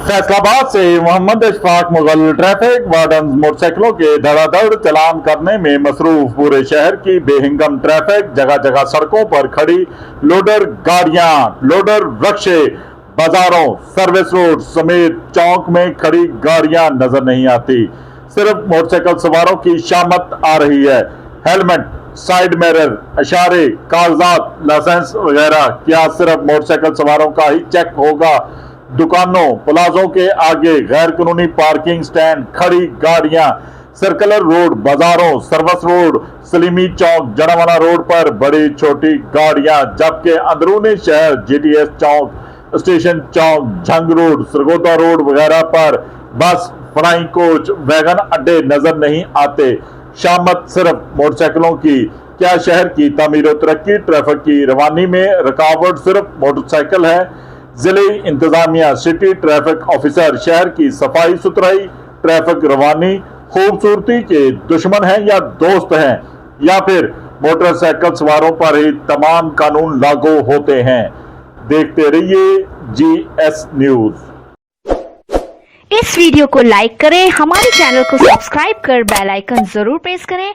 फैसलाबाद से Mohammad Ishfaq Mughal traffic warden मोटरसाइकिलों के धड़ाधड़ चलान करने में मसरूफ। पूरे शहर की बेहिंगम ट्रैफिक, जगह जगह सड़कों पर खड़ी लोडर गाड़ियां, लोडर रक्शे, बाजारों, सर्विस रोड समेत चौक में खड़ी गाड़ियां नजर नहीं आती। सिर्फ मोटरसाइकिल सवारों की शामत आ रही है। हेलमेट, साइड मिरर, इशारे, कागजात, लाइसेंस वगैरह क्या सिर्फ मोटरसाइकिल सवारों का ही चेक होगा? दुकानों, प्लाजों के आगे गैर कानूनी पार्किंग, स्टैंड, खड़ी गाड़ियां, सर्कुलर रोड, बाजारों, सर्विस रोड, सलीमी चौक, जड़ावाना रोड पर बड़ी छोटी गाड़ियां, जबकि अंदरूनी शहर जीटीएस चौक, स्टेशन चौक, झंग रोड, सरगोदा रोड वगैरह पर बस, फ्लाइंग कोच, वैगन अड्डे नजर नहीं आते। शामत सिर्फ मोटरसाइकिलों की। क्या शहर की तामीर और तरक्की, ट्रैफिक की रवानी में रुकावट सिर्फ मोटरसाइकिल है? जिले इंतजामिया, सिटी ट्रैफिक ऑफिसर शहर की सफाई सुथराई, ट्रैफिक रवानी, खूबसूरती के दुश्मन हैं या दोस्त हैं, या फिर मोटरसाइकिल सवारों पर ही तमाम कानून लागू होते हैं? देखते रहिए GS न्यूज। इस वीडियो को लाइक करें, हमारे चैनल को सब्सक्राइब कर बेल आइकन जरूर प्रेस करें